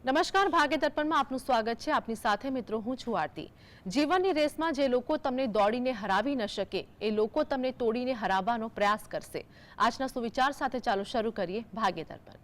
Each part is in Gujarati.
નમસ્કાર, ભાગ્ય દર્પણમાં આપનું સ્વાગત છે. આપની સાથે મિત્રો હું છું આરતી. જીવનની રેસમાં જે લોકો તમને દોડીને હરાવી ન શકે એ લોકો તમને તોડીને હરાવવાનો પ્રયાસ કરશે. આજના સુવિચાર સાથે ચાલો શરૂ કરીએ ભાગ્ય દર્પણ.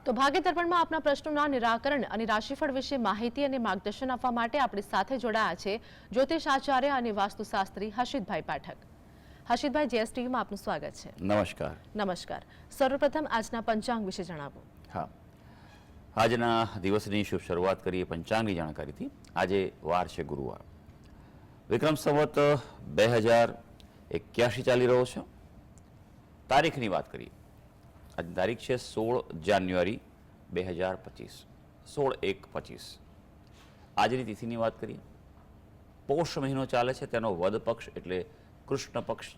તો ભાગ્ય દર્પણમાં આપના પ્રશ્નોના નિરાકરણ અને રાશિફળ વિશે માહિતી અને માર્ગદર્શન આપવા માટે આપણી સાથે જોડાયા છે જ્યોતિષ આચાર્ય અને વાસ્તુશાસ્ત્રી હર્ષિતભાઈ પાઠક. હર્ષિતભાઈ, જીએસટીવીમાં આપનું સ્વાગત છે. નમસ્કાર. નમસ્કાર. સર્વપ્રથમ આજના પંચાંગ વિશે જણાવો. હા, આજના દિવસની શુભ શરૂઆત કરીએ પંચાંગની જાણકારીથી. આજે વાર છે ગુરુવાર. વિક્રમ સંવત 2081 ચાલી રહ્યો છે. તારીખની વાત કરીએ. આજની તારીખ છે 16 જાન્યુઆરી 2025, 16/1/25. આજની તિથિની વાત કરીએ. પોષ મહિનો ચાલે છે, તેનો વદ પક્ષ એટલે કૃષ્ણ પક્ષ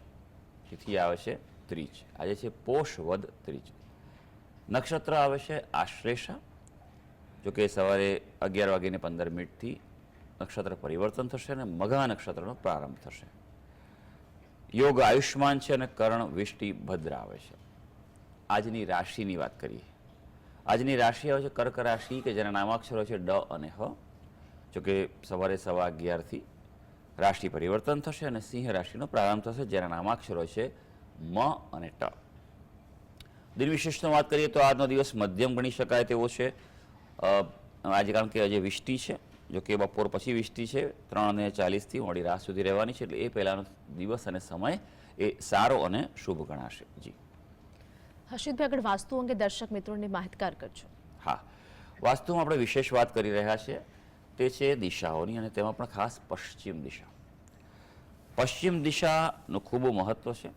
તિથિ આવે છે ત્રીજ. આજે છે પોષ વદ ત્રીજ. નક્ષત્ર આવે છે આશ્લેષા. જોકે સવારે 11:15 નક્ષત્ર પરિવર્તન થશે અને મઘા નક્ષત્રનો પ્રારંભ થશે. યોગ આયુષ્માન છે અને કર્ણ વિષ્ટિ ભદ્ર આવે છે. આજની રાશિની વાત કરીએ. આજની રાશિ આવે છે કર્ક રાશિ, કે જેના નામાક્ષરો છે ડ અને હ. જોકે સવારે 11:15 રાશિ પરિવર્તન થશે અને સિંહ રાશિનો પ્રારંભ થશે, જેના નામાક્ષરો છે મ અને ટ. દિન વિશેષનો વાત કરીએ તો આજનો દિવસ મધ્યમ ગણી શકાય તેવો છે. આજે કારણ કે આજે વિષ્ટિ છે, જોકે બપોર પછી વિષ્ટિ છે, 3:40 મોડી રાત સુધી રહેવાની છે, એટલે એ પહેલાનો દિવસ અને સમય એ સારો અને શુભ ગણાશે. જી હર્ષિતભાઈ, આગળ વાસ્તુ અંગે દર્શક મિત્રોને માહિતગાર કરજો. હા, વાસ્તુમાં આપણે વિશેષ વાત કરી રહ્યા છીએ તે છે દિશાઓની, અને તેમાં પણ ખાસ પશ્ચિમ દિશા. પશ્ચિમ દિશાનું ખૂબ મહત્વ છે.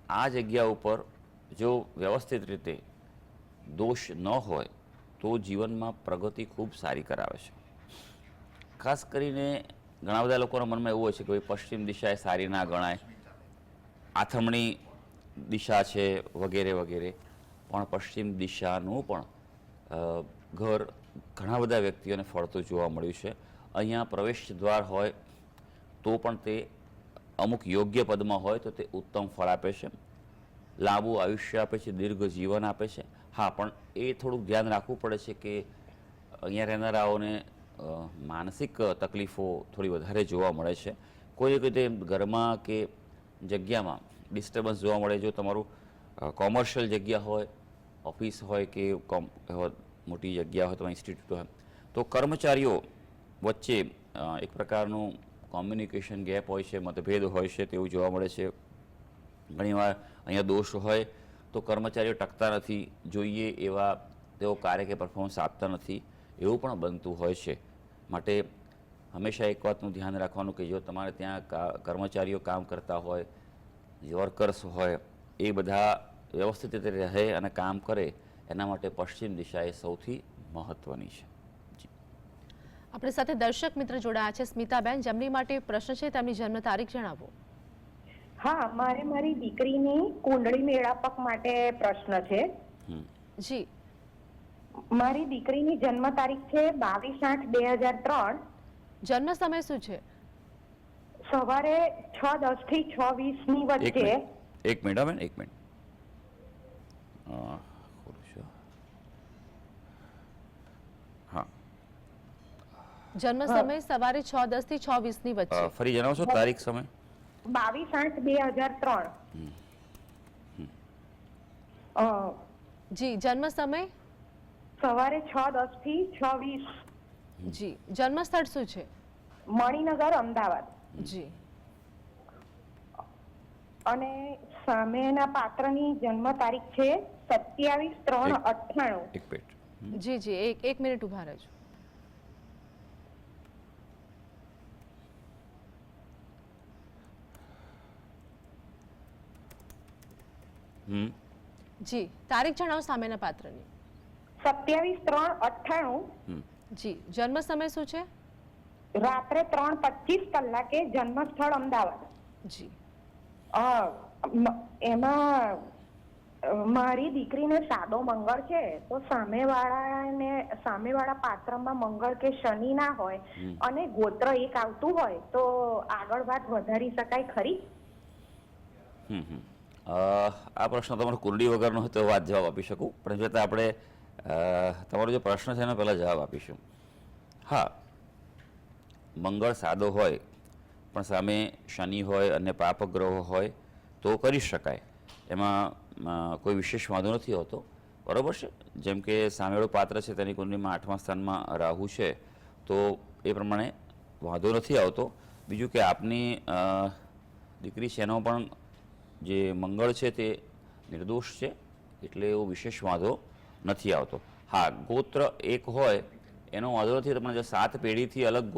આ જગ્યા ઉપર જો વ્યવસ્થિત રીતે દોષ ન હોય તો જીવનમાં પ્રગતિ ખૂબ સારી કરાવે છે. ખાસ કરીને ઘણા બધા લોકોના મનમાં એવું હોય છે કે ભાઈ પશ્ચિમ દિશા એ સારી ના ગણાય, આથમણી દિશા છે વગેરે વગેરે. પણ પશ્ચિમ દિશાનું પણ ઘર ઘણા બધા વ્યક્તિઓને ફળતું જોવા મળ્યું છે. અહીંયા પ્રવેશ દ્વાર હોય તો પણ તે અમુક યોગ્ય પદમાં હોય તો તે ઉત્તમ ફળ આપે છે, લાંબુ આયુષ્ય આપે છે, દીર્ઘ જીવન આપે છે. હા, પણ એ થોડુંક ધ્યાન રાખવું પડે છે કે અહીંયા રહેનારાઓને માનસિક તકલીફો થોડી વધારે જોવા મળે છે. કોઈ રીતે ઘરમાં કે જગ્યામાં ડિસ્ટર્બન્સ જોવા મળે. જો તમારું કોમર્શિયલ જગ્યા હોય, ઓફિસ હોય કે મોટી જગ્યા હોય, તમારી ઇન્સ્ટિટ્યૂટ હોય, તો કર્મચારીઓ વચ્ચે એક પ્રકારનું કોમ્યુનિકેશન ગેપ હોય છે, મતભેદ હોય છે, તેવું જોવા મળે છે. ઘણીવાર અહીંયા દોષ હોય તો કર્મચારીઓ ટકતા નથી, જોઈએ એવા તેઓ કાર્ય કે પરફોર્મન્સ આપતા નથી, એવું પણ બનતું હોય છે. માટે હંમેશા એક વાતનું ધ્યાન રાખવાનું કે જો તમારે ત્યાં કર્મચારીઓ કામ કરતા હોય, વર્કર્સ હોય, એ બધા વ્યવસ્થિત રીતે રહે અને કામ કરે, એના માટે પશ્ચિમ દિશા એ સૌથી મહત્વની છે. આપણી સાથે દર્શક મિત્ર જોડાયા છે સ્મિતાબેન, જેમની માટે પ્રશ્ન છે, તેમની જન્મ તારીખ જણાવો. હા, મારે મારી દીકરીની કુંડળી મેળાપક માટે પ્રશ્ન છે. જી, મારી દીકરીની જન્મ તારીખ છે 22/8/2003. જન્મ સમય શું છે? સવારે 6:10 થી 6:20 ની વચ્ચે. એક મિનિટ બેન, એક મિનિટ. હા, જન્મ સમય સવારે 6:10 થી 6:20 ની વચ્ચે. ફરી જણાવશો તારીખ, સમય? 22/8/2003. જી, જન્મ સમય સવારે 6:10 થી 6:20. જી, જન્મ સ્થળ શું છે? મણિનગર, અમદાવાદ. જી, અને સામેના પાત્રની જન્મ તારીખ છે 27/3/98. એક મિનિટ. જી જી, એક મિનિટ ઉભા રહેજો. જી, તારીખ જણાવો સામેના પાત્રની. 27/3/98. જી, જન્મ સમય શું છે? રાત્રે 3:25 કલાકે, જન્મ સ્થળ અમદાવાદ. જી, એમાં મારી દીકરીને સાદો મંગળ છે, તો સામેવાળા પાત્રમાં મંગળ કે શનિ ના હોય અને ગોત્ર એક આવતું હોય તો આગળ વાત વધારી શકાય ખરી? આ પ્રશ્ન તમારો કુંડળી વગરનો હોય તો વાત જવાબ આપી શકું, પણ છતાં આપણે તમારો જે પ્રશ્ન છે એનો પહેલાં જવાબ આપીશું. હા, મંગળ સાદો હોય પણ સામે શનિ હોય અને પાપ ગ્રહો હોય તો કરી શકાય, એમાં કોઈ વિશેષ વાંધો નથી હોતો, બરાબર છે. જેમ કે સામેવાળું પાત્ર છે તેની કુંડળીમાં 8મા સ્થાનમાં રાહુ છે તો એ પ્રમાણે વાંધો નથી આવતો. બીજું કે આપની દીકરી છે એનો પણ જે મંગળ છે તે નિર્દોષ છે, એટલે એવો વિશેષ વાંધો નથી આવતો. હા, ગોત્ર એક હોય એનો વાંધો નથી, પણ જો 7 પેઢીથી અલગ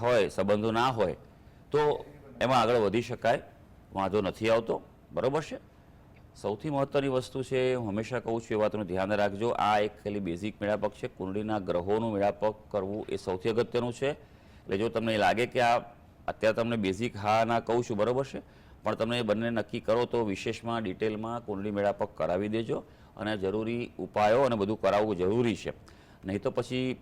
હોય, સંબંધો ના હોય તો એમાં આગળ વધી શકાય, વાંધો નથી આવતો, બરાબર છે. સૌથી મહત્ત્વની વસ્તુ છે, હું હંમેશા કહું છું એ વાતનું ધ્યાન રાખજો, આ એક ખાલી બેઝિક મેળાપક છે. કુંડળીના ગ્રહોનું મેળાપક કરવું એ સૌથી અગત્યનું છે. એટલે જો તમને લાગે કે આ અત્યારે તમને બેઝિક હા ના કહું છું, બરાબર છે, પણ તમે એ બંને નક્કી કરો તો વિશેષમાં ડિટેલમાં કુંડળી મેળાપક કરાવી દેજો, અને જરૂરી ઉપાયો અને બધું કરાવવું જરૂરી છે. નહીં તો પછી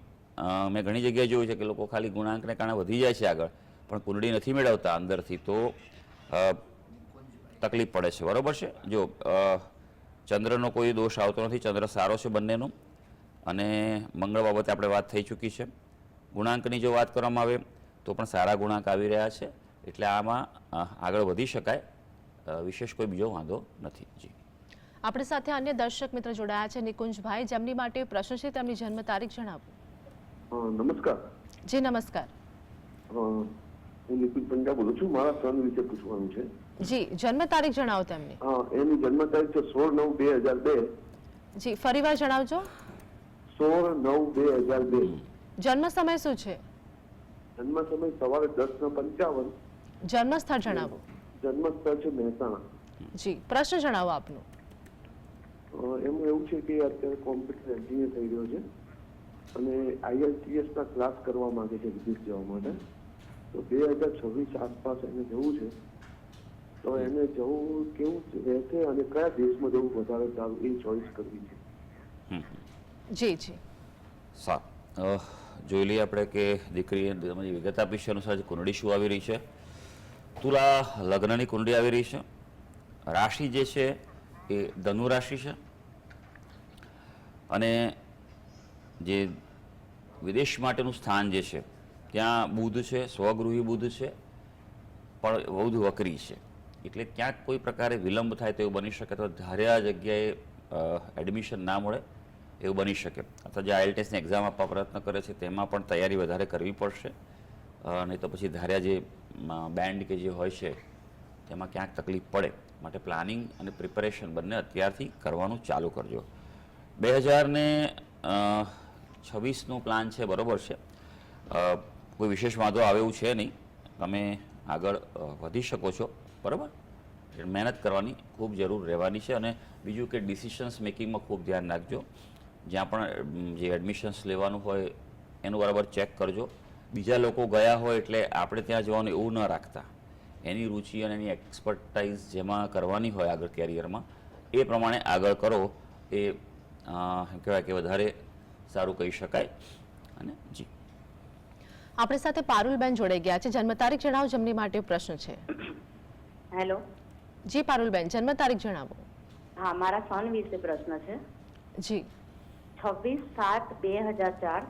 મેં ઘણી જગ્યાએ જોયું છે કે લોકો ખાલી ગુણાંકને કારણે વધી જાય છે આગળ, પણ કુંડળી નથી મેળવતા અંદરથી, તો તકલીફ પડે છે, બરાબર છે. જો ચંદ્રનો કોઈ દોષ આવતો નથી, ચંદ્ર સારો છે બંનેનો, અને મંગળ બાબતે આપણે વાત થઈ ચૂકી છે. ગુણાંકની જો વાત કરવામાં આવે તો પણ સારા ગુણાંક આવી રહ્યા છે, એટલે આમાં આગળ વધી શકાય, વિશેષ કોઈ બીજો વાંધો નથી. જી, આપણી સાથે અન્ય દર્શક મિત્ર જોડાયા છે, નિકુંજભાઈ, જેમની માટે પ્રશ્ન છે, તેમની જન્મ તારીખ જણાવો. નમસ્કાર. જી નમસ્કાર. હું નિકુંજ પંડ્યા બોલું છું. મારા સન વિશે પૂછવાનું છે. જી, જન્મ તારીખ જણાવો તેમની. એની જન્મ તારીખ છે 16/9/2002. જી, ફરીવાર જણાવજો. 16/9/2002. જન્મ સમય શું છે? જન્મ સમય સવારે 10:55. જન્મ સ્થળ જણાવો. જન્મ સ્થળ છે મહેસાણા. જી, પ્રશ્ન જણાવો આપનો. એમાં એવું છે કે અત્યારે કોમ્પ્યુટર એન્જિનિયર થઈ રહ્યો છે અને IELTS ના ક્લાસ કરવા માંગે છે વિદેશ જવા માટે. તો 2026 આસપાસ એને જવું છે, તો એને જવું કેવું રહેશે અને કયા દેશમાં જવું વધારે સારું એ ચોઈસ કરવી છે. જી જી, સારું, જોઈ લઈએ આપણે કે દીકરીએ તમારી વિગત આપી છે અનુસાર કુંડળી શું આવી રહી છે. તુલા લગ્નની કુંડળી આવી રહી છે. રાશિ જે છે એ ધનુ રાશિ છે, અને જે વિદેશ માટેનું સ્થાન જે છે ત્યાં બુધ છે, સ્વગૃહી બુધ છે, પણ બુધ વક્રી છે, એટલે ક્યાંક કોઈ પ્રકારે વિલંબ થાય તેવું બની શકે, તો ધાર્યા જગ્યાએ એડમિશન ના મળે એવું બની શકે, અથવા જે IELTSની એક્ઝામ આપવા પ્રયત્ન કરે છે તેમાં પણ તૈયારી વધારે કરવી પડશે, નહીં તો પછી ધાર્યા જે બેન્ડ કે જે હોય છે તેમાં ક્યાંક તકલીફ પડે. માટે પ્લાનિંગ અને પ્રિપેરેશન બંને અત્યારથી કરવાનું ચાલુ કરજો. 2026નું પ્લાન છે, બરાબર છે, કોઈ વિશેષ વાંધો આવે એવું છે નહીં, તમે આગળ વધી શકો છો, બરાબર. મહેનત કરવાની ખૂબ જરૂર રહેવાની છે. અને બીજું કે ડિસિશન્સ મેકિંગમાં ખૂબ ધ્યાન રાખજો. જ્યાં પણ જે એડમિશન્સ લેવાનું હોય એનું બરાબર ચેક કરજો. બીજા લોકો ગયા હોય એટલે આપણે ત્યાં જવાનું એવું ન રાખતા, એની રુચિ અને એની એક્સપર્ટાઇઝ જેમાં કરવાની હોય આગળ કેરિયરમાં એ પ્રમાણે આગળ કરો, એ એમ કહેવાય કે વધારે સારું કહી શકાય. અને જી, આપણી સાથે પારુલબેન જોડાઈ ગયા છે. જન્મ તારીખ જણાવો, જેમની માટે પ્રશ્ન છે. હેલો. જી પારુલબેન, જન્મ તારીખ જણાવો. હા, મારા સન વિશે પ્રશ્ન છે. જી, 26/7/2004.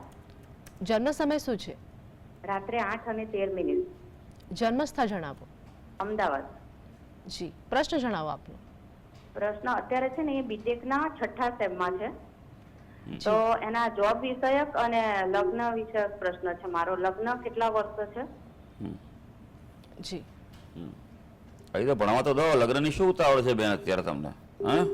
જન્મ સમય શું છે? રાત્રે 8:13. જન્મ સ્થળ જણાવો. અમદાવાદ. જી, પ્રશ્ન જણાવો આપનો. પ્રશ્ન અત્યારે છે ને એ બીટેક ના 6થા સેમમાં છે, તો એના જોબ વિષયક અને લગ્ન વિષયક પ્રશ્ન છે. મારો લગ્ન કેટલા વર્ષ છે? જી, અહીં તો ભણવા તો દો, લગ્નની શું ઉતાવળ છે બેન અત્યારે તમને? હા,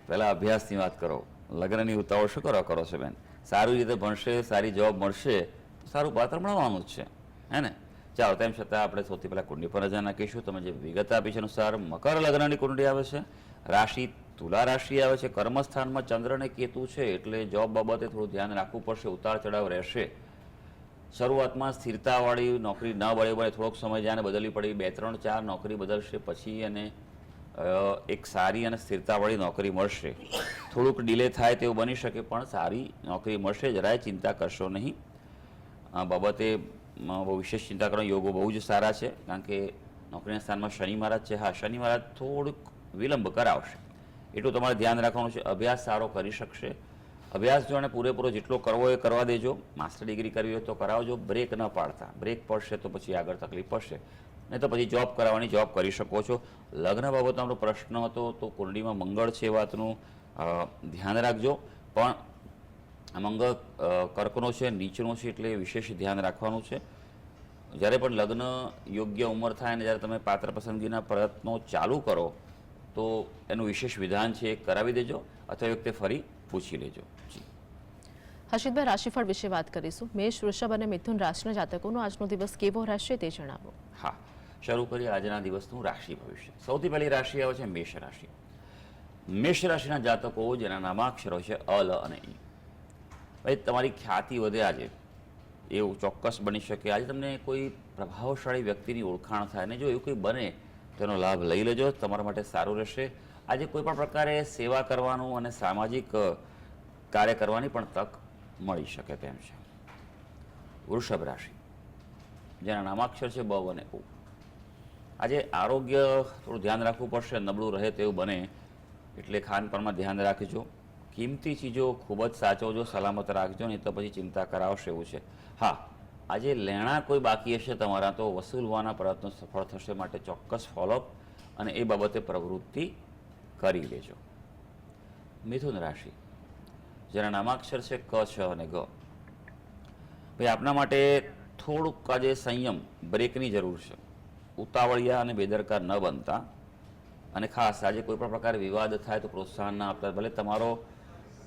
પહેલા અભ્યાસની વાત કરો, લગ્નની ઉતાવળ શું કરો છો બેન? સારી રીતે ભણશે, સારી જોબ મળશે, સારું પાત્ર મળવાનું જ છે, હે ને? ચાલો, તેમ છતાં આપણે સૌથી પહેલાં કુંડળી પર નજર નાખીશું. તમે જે વિગત આપી છે અનુસાર મકર લગ્નની કુંડળી આવે છે, રાશિ તુલા રાશિ આવે છે, કર્મસ્થાનમાં ચંદ્ર અને કેતુ છે, એટલે જોબ બાબતે થોડું ધ્યાન રાખવું પડશે, ઉતાર ચઢાવ રહેશે. શરૂઆતમાં સ્થિરતાવાળી નોકરી ન બળે થોડોક સમય જાણે બદલવી પડી, 2 3 4 નોકરી બદલશે, પછી એને એક સારી અને સ્થિરતાવાળી નોકરી મળશે. થોડુંક ડિલે થાય તેવું બની શકે, પણ સારી નોકરી મળશે. જરાય ચિંતા કરશો નહીં. આ બાબતે બહુ વિશેષ ચિંતા કરવાનો યોગો બહુ જ સારા છે, કારણ કે નોકરીના સ્થાનમાં શનિ મહારાજ છે. હા, શનિ મહારાજ થોડુંક વિલંબ કરાવશે, એટલું તમારે ધ્યાન રાખવાનું છે. અભ્યાસ સારો કરી શકશે. અભ્યાસ જો એને પૂરેપૂરો જેટલો કરવો એ કરવા દેજો. માસ્ટર ડિગ્રી કરવી હોય તો કરાવજો, બ્રેક ન પાડતા. બ્રેક પડશે તો પછી આગળ તકલીફ પડશે, નહીં તો પછી જોબ કરાવવાની જોબ કરી શકો છો. લગ્ન બાબતનો આપણો પ્રશ્ન હતો, તો કુંડળીમાં મંગળ છે એ વાતનું ધ્યાન રાખજો. પણ આ મંગળ કર્કનો છે, નીચનો છે, એટલે વિશેષ ધ્યાન રાખવાનું છે. જ્યારે પણ લગ્ન યોગ્ય ઉંમર થાય અને જ્યારે તમે પાત્ર પસંદગીના પ્રયત્નો ચાલુ કરો તો એનું વિશેષ વિધાન છે એ કરાવી દેજો, અથવા એ વખતે ફરી પૂછી લેજો. જી હર્ષિતભાઈ, રાશિફળ વિશે વાત કરીશું. મેષ, વૃષભ અને મિથુન રાશિના જાતકોનો આજનો દિવસ કેવો રહેશે તે જણાવો. હા, શરૂ કરીએ આજના દિવસનું રાશિ ભવિષ્ય. સૌથી પહેલી રાશિ આવે છે મેષ રાશિ. મેષ રાશિના જાતકો જેના નામાક્ષરો છે અલ અને ઈ. ભાઈ, તમારી ખ્યાતિ વધે આજે, એવું ચોક્કસ બની શકે. આજે તમને કોઈ પ્રભાવશાળી વ્યક્તિની ઓળખાણ થાય, ને જો એવું કંઈ બને તેનો લાભ લઈ લેજો, તમારા માટે સારું રહેશે. આજે કોઈ પણ પ્રકારે સેવા કરવાનું અને સામાજિક કાર્ય કરવાની પણ તક મળી શકે તેમ છે. વૃષભ રાશિ જેના નામાક્ષર છે બ અને ઉ. આજે આરોગ્ય થોડું ધ્યાન રાખવું પડશે, નબળું રહે તેવું બને એટલે ખાનપાનમાં ધ્યાન રાખજો. કિંમતી ચીજો ખૂબ જ સાચવજો, સલામત રાખજો, નહીં તો પછી ચિંતા કરાવશે એવું છે. હા, આજે લેણા કોઈ બાકી હશે તમારા તો વસૂલવાના પ્રયત્નો સફળ થશે, માટે ચોક્કસ ફોલોઅપ અને એ બાબતે પ્રવૃત્તિ કરી લેજો. મિથુન રાશિ જેના નામાક્ષર છે ક, છ અને ગ. ભાઈ, આપના માટે થોડુંક આજે સંયમ, બ્રેકની જરૂર છે. ઉતાવળિયા અને બેદરકાર ન બનતા, અને ખાસ આજે કોઈ પણ પ્રકારે વિવાદ થાય તો પ્રોત્સાહન ના આપતા. ભલે તમારો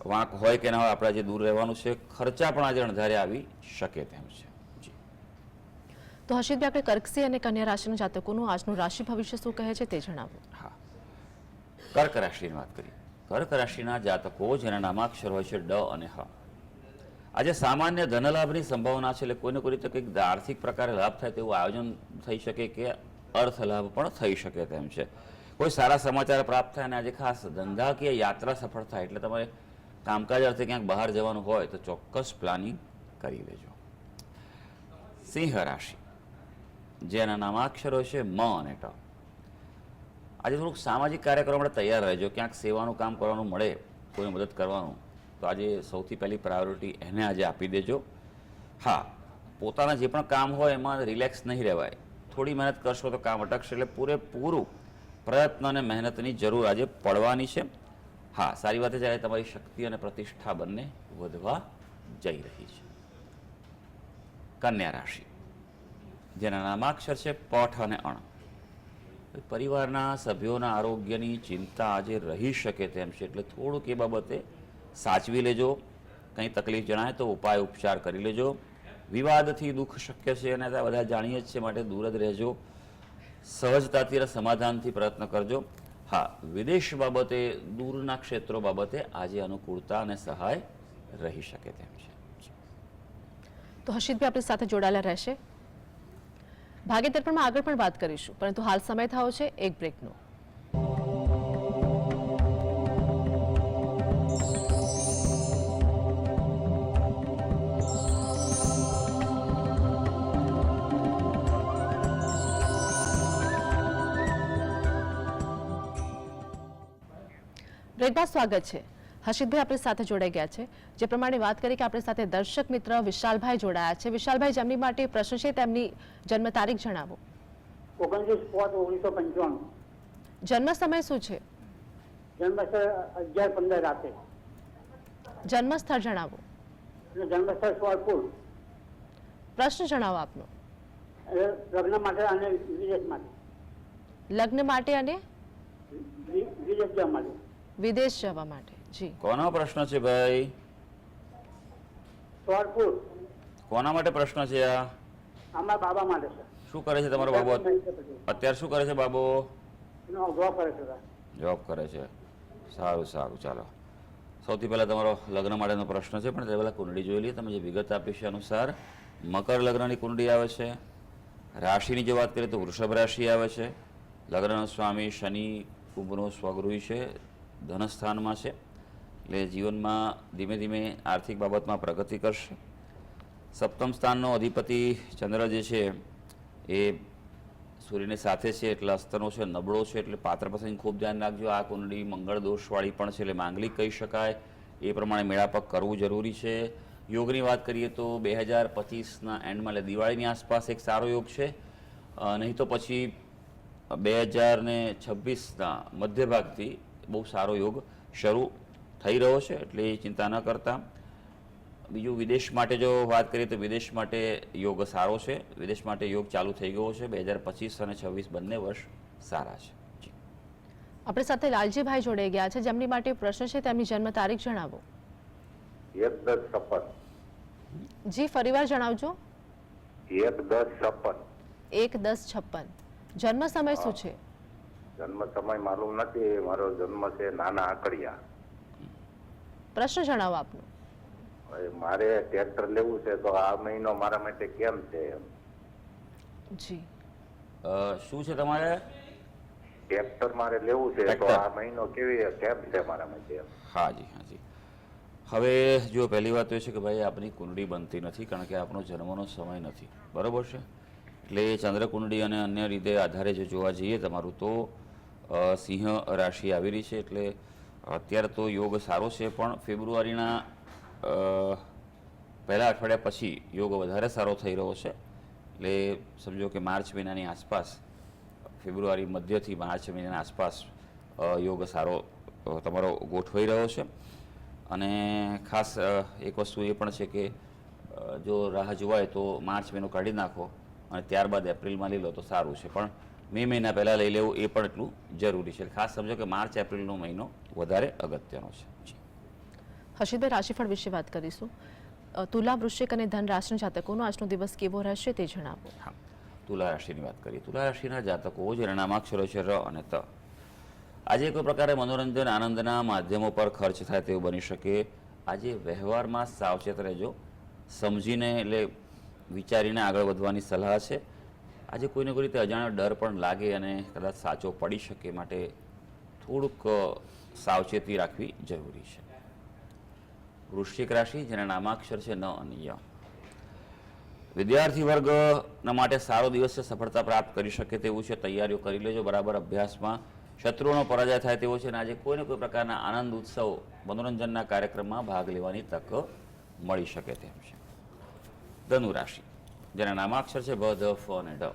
વાંક હોય કે ના હોય, આપણે આજે દૂર રહેવાનું છે. ખર્ચા પણ આજે અણધારે આવી શકે તેમ છે. જી તો હર્ષિતભાઈ, આપણે કર્કસિંહ અને કન્યા રાશિના જાતકોનું આજનું રાશિ ભવિષ્ય શું કહે છે તે જણાવો. હા, કર્ક રાશિની વાત કરીએ. કર્ક રાશિના જાતકો જેના નામાક્ષર હોય છે ડ અને હ. આજે સામાન્ય ધનલાભની સંભાવના છે, એટલે કોઈને કોઈ રીતે કંઈક આર્થિક પ્રકારે લાભ થાય તેવું આયોજન થઈ શકે, કે અર્થ લાભ પણ થઈ શકે તેમ છે. કોઈ સારા સમાચાર પ્રાપ્ત થાય, અને આજે ખાસ ધંધાકીય યાત્રા સફળ થાય, એટલે તમારે કામકાજ અર્થે ક્યાંક બહાર જવાનું હોય તો ચોક્કસ પ્લાનિંગ કરી લેજો. સિંહ રાશિ જેના નામાક્ષરો છે મ અને ટ. આજે થોડુંક સામાજિક કાર્યક્રમ માટે તૈયાર રહેજો. ક્યાંક સેવાનું કામ કરવાનું મળે, કોઈને મદદ કરવાનું, તો આજે સૌથી પહેલી પ્રાયોરિટી એને આજે આપી દેજો. હા, પોતાના જે પણ કામ હોય એમાં રિલેક્સ નહીં રહેવાય. થોડી મહેનત કરશો તો કામ અટકશે, એટલે પૂરેપૂરું પ્રયત્ન અને મહેનતની જરૂર આજે પડવાની છે. હા, સારી વાત છે, તમારી શક્તિ અને પ્રતિષ્ઠા બંને વધવા જઈ રહી છે. કન્યા રાશિ જેના નામાક્ષર છે પઠ અને અણ. પરિવારના સભ્યોના આરોગ્યની ચિંતા આજે રહી શકે તેમ છે, એટલે થોડુંક એ બાબતે સાચવી લેજો. કંઈ તકલીફ જણાય તો ઉપાય ઉપચાર કરી લેજો. વિવાદથી દુઃખ શક્ય છે, અને બધા જાણીએ જ છે, માટે દૂર જ રહેજો. સહજતાથી અને સમાધાનથી પ્રયત્ન કરજો. હા, વિદેશ બાબતે, દૂરના ક્ષેત્રો બાબતે આજે અનુકૂળતા અને સહાય રહી શકે તેમ છે. તો હર્ષિતભાઈ આપણી સાથે જોડાયેલા રહેશે. ભાગ્ય દર્પણમાં આગળ પણ વાત કરીશું, પરંતુ હાલ સમય થયો છે એક બ્રેકનો. બ્રેક બાદ સ્વાગત છે. હર્ષિતભાઈ આપણી સાથે જોડાઈ ગયા છે. જે પ્રમાણે વાત કરી કે આપણી સાથે દર્શક મિત્ર વિશાલભાઈ જોડાયા છે. વિશાલભાઈ, જેમની માટે પ્રશ્ન છે તેમની જન્મ તારીખ જણાવો. 29/5/1995. જન્મ સમય શું છે? જન્મસ્થળ 11:15 રાતે. જન્મ સ્થળ જણાવો. અને જન્મસ્થળ સોરપુર. પ્રશ્ન જણાવો આપનો. લગ્ન માટે અને વિદેશ માટે. લગ્ન માટે અને વિદેશ જવા માટે. વિદેશ જવા માટે. જી, કોનો પ્રશ્ન છે ભાઈ? સોરપુર. કોના માટે પ્રશ્ન છે આ? અમારા બાબા માટે છે. શું કરે છે તમારો બાબો અત્યારે? શું કરે છે બાબો? એનો જોબ કરે છે. જોબ કરે છે. સારું સારું, ચાલો. સૌથી પહેલાં તમારો લગ્ન માટેનો પ્રશ્ન છે, પણ તે પહેલાં કુંડળી જોઈ લઈએ. તમે જે વિગત આપી છે અનુસાર મકર લગ્નની કુંડળી આવે છે. રાશિની જો વાત કરીએ તો વૃષભ રાશિ આવે છે. લગ્નનો સ્વામી શનિ કુંભનો સ્વગૃહી છે, ધનસ્થાનમાં છે, એટલે જીવનમાં ધીમે ધીમે આર્થિક બાબતમાં પ્રગતિ કરશે. સપ્તમ સ્થાનનો અધિપતિ ચંદ્ર જે છે એ સૂર્યની સાથે છે, એટલે અસ્તનો છે, નબળો છે, એટલે પાત્ર પસંદ ખૂબ ધ્યાન રાખજો. આ કુંડળી મંગળ દોષવાળી પણ છે, એટલે માંગલિક કહી શકાય. એ પ્રમાણે મેળાપક કરવું જરૂરી છે. યોગની વાત કરીએ તો 2025ના એન્ડમાં એટલે દિવાળીની આસપાસ એક સારો યોગ છે, નહીં તો પછી 2026ના મધ્ય ભાગથી બહુ સારો યોગ શરૂ થઈ રહ્યો છે, એટલે એ ચિંતા ન કરતા. બીજું વિદેશ માટે જો વાત કરીએ તો વિદેશ માટે યોગ સારો છે. વિદેશ માટે યોગ ચાલુ થઈ ગયો છે. 2025 અને 26 બંને વર્ષ સારા છે. જી. આપણી સાથે લાલજીભાઈ જોડાઈ ગયા છે, જેમની માટે પ્રશ્ન છે. તેમની જન્મ તારીખ જણાવો. 1/10/56 જી, ફરીવાર જણાવજો. 1/10/56 1/10/56 જન્મ સમય શું છે? જન્મ સમય માલુમ નથી. મારો જન્મ છે નાના આકડિયા. પ્રશ્ન જણાવો આપનો. હવે મારે ટ્રેક્ટર લેવું છે તો આ મહિનો મારા માટે કેમ છે? જી, શું છે તમારે? ટ્રેક્ટર મારે લેવું છે તો ટ્રેક્ટર. આ મહિનો કેમ છે મારા માટે? હાજી હાજી. હવે જો પહેલી વાત તો એ છે કે ભાઈ આપની કુંડળી બનતી નથી, કારણ કે આપણો જન્મનો સમય નથી, બરાબર છે. એટલે ચંદ્ર કુંડળી અને અન્ય રીતે આધારે જો જોવા જઈએ તમારું તો સિંહ રાશિ આવી રહી છે, એટલે અત્યારે તો યોગ સારો છે, પણ ફેબ્રુઆરીના પહેલા અઠવાડિયા પછી યોગ વધારે સારો થઈ રહ્યો છે. એટલે સમજો કે માર્ચ મહિનાની આસપાસ, ફેબ્રુઆરી મધ્યથી માર્ચ મહિનાની આસપાસ યોગ સારો તમારો ગોઠવાઈ રહ્યો છે. અને ખાસ એક વસ્તુ એ પણ છે કે જો રાહ જોવાય તો માર્ચ મહિનો કાઢી નાખો અને ત્યારબાદ એપ્રિલમાં લઈ લો તો સારું છે, પણ મે મહિના પહેલાં લઈ લેવું એ પણ એટલું જરૂરી છે. ખાસ સમજો કે માર્ચ એપ્રિલનો મહિનો વધારે અગત્યનો છે. જી. હર્ષિતભાઈ, રાશિફળ વિશે વાત કરીશું. તુલા, વૃશ્ચિક અને ધન રાશિના જાતકોનો આજનો દિવસ કેવો રહેશે તે જણાવો. હા, તુલા રાશિની વાત કરીએ. તુલા રાશિના જાતકો જેના નામાક્ષરો છે ર અને ત. આજે કોઈ પ્રકારે મનોરંજન આનંદના માધ્યમો પર ખર્ચ થાય તેવું બની શકે. આજે વ્યવહારમાં સાવચેત રહેજો, સમજીને એટલે વિચારીને આગળ વધવાની સલાહ છે. આજે કોઈને કોઈ રીતે અજાણ્યો ડર પણ લાગે અને કદાચ સાચો પડી શકે, માટે થોડુંક સાવચેતી રાખવી જરૂરી છે. વૃશ્ચિક રાશિ જેના નામાક્ષર છે ન અને ય. વિદ્યાર્થી વર્ગના માટે સારો દિવસ છે, સફળતા પ્રાપ્ત કરી શકે તેવું છે. તૈયારીઓ કરી લેજો બરાબર. અભ્યાસમાં શત્રુઓનો પરાજય થાય તેવો છે, અને આજે કોઈને કોઈ પ્રકારના આનંદ ઉત્સવ મનોરંજનના કાર્યક્રમમાં ભાગ લેવાની તક મળી શકે તેમ છે. ધનુ રાશિ જેના નામાક્ષર છે ભ, ધ, ફ અને ઢ.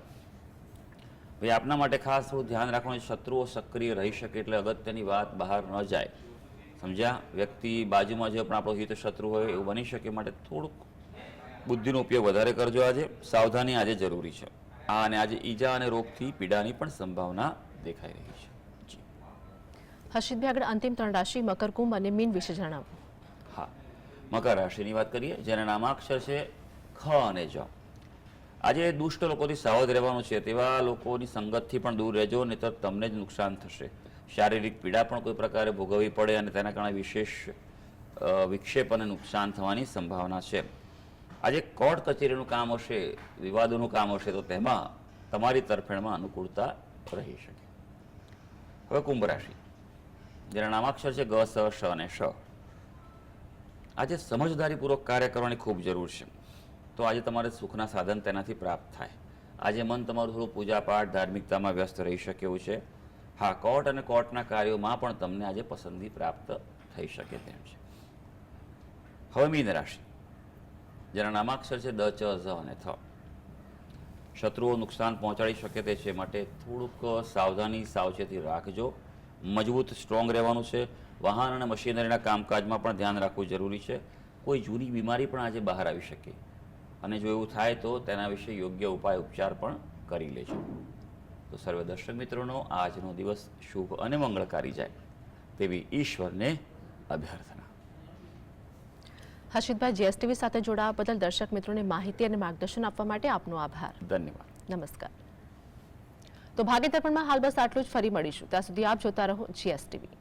ભાઈ આપના માટે ખાસ થોડું ધ્યાન રાખવાનું. શત્રુઓ સક્રિય રહી શકે, એટલે અગત્યની વાત બહાર ન જાય, સમજ્યા? વ્યક્તિ બાજુમાં જે પણ આપણો હિત શત્રુ હોય એવું બની શકે, માટે થોડુંક બુદ્ધિનો ઉપયોગ વધારે કરજો. આજે સાવધાની આજે જરૂરી છે. અને આજે ઈજા અને રોગથી પીડાની પણ સંભાવના દેખાઈ રહી છે. જી. હર્ષિતભાઈ, આગળ અંતિમ 3 રાશિ મકર, કુંભ અને મીન વિશે જણાવો. હા, મકર રાશિની વાત કરીએ જેના નામાક્ષર છે ખ અને જ. આજે દુષ્ટ લોકોથી સાવધ રહેવાનું છે. તેવા લોકોની સંગતથી પણ દૂર રહેજો, નહીંતર તમને જ નુકસાન થશે. શારીરિક પીડા પણ કોઈ પ્રકારે ભોગવવી પડે અને તેના કારણે વિશેષ વિક્ષેપ અને નુકસાન થવાની સંભાવના છે. આજે કોર્ટ કચેરીનું કામ હશે, વિવાદોનું કામ હશે, તો તેમાં તમારી તરફેણમાં અનુકૂળતા રહી શકે. હવે કુંભ રાશિ જેના નામાક્ષર છે ગ, સ, શ અને શ. આજે સમજદારીપૂર્વક કાર્ય કરવાની ખૂબ જરૂર છે. તો આજે તમારે સુખના સાધન તેનાથી પ્રાપ્ત થાય. આજે મન તમારું થોડું પૂજાપાઠ ધાર્મિકતામાં વ્યસ્ત રહી શકે એવું છે. હા, કોર્ટ અને કોર્ટના કાર્યોમાં પણ તમને આજે પસંદગી પ્રાપ્ત થઈ શકે તેમ છે. હવે મીન રાશિ જેના નામાક્ષર છે દ, ચ, ઝ અને થ. શત્રુઓ નુકસાન પહોંચાડી શકે તે છે, માટે થોડુંક સાવધાની સાવચેતી રાખજો. મજબૂત સ્ટ્રોંગ રહેવાનું છે. વાહન અને મશીનરીના કામકાજમાં પણ ધ્યાન રાખવું જરૂરી છે. કોઈ જૂની બીમારી પણ આજે બહાર આવી શકે, અને જો એવું થાય તો તેના વિશે યોગ્ય ઉપાય ઉપચાર પણ કરી લેજો. તો સર્વે દર્શક મિત્રોનો આજનો દિવસ શુભ અને મંગળકારી જાય તેવી ઈશ્વરને અભ્યર્થના. હર્ષિતભાઈ, જીએસટીવી સાથે જોડાવા બદલ દર્શક મિત્રોને માહિતી અને માર્ગદર્શન આપવા માટે આપનો આભાર. ધન્યવાદ. નમસ્કાર. તો ભાગ્ય દર્પણમાં હાલ બસ આટલું જ. ફરી મળીશું. ત્યાં સુધી આપ જોતા રહો જીએસટીવી.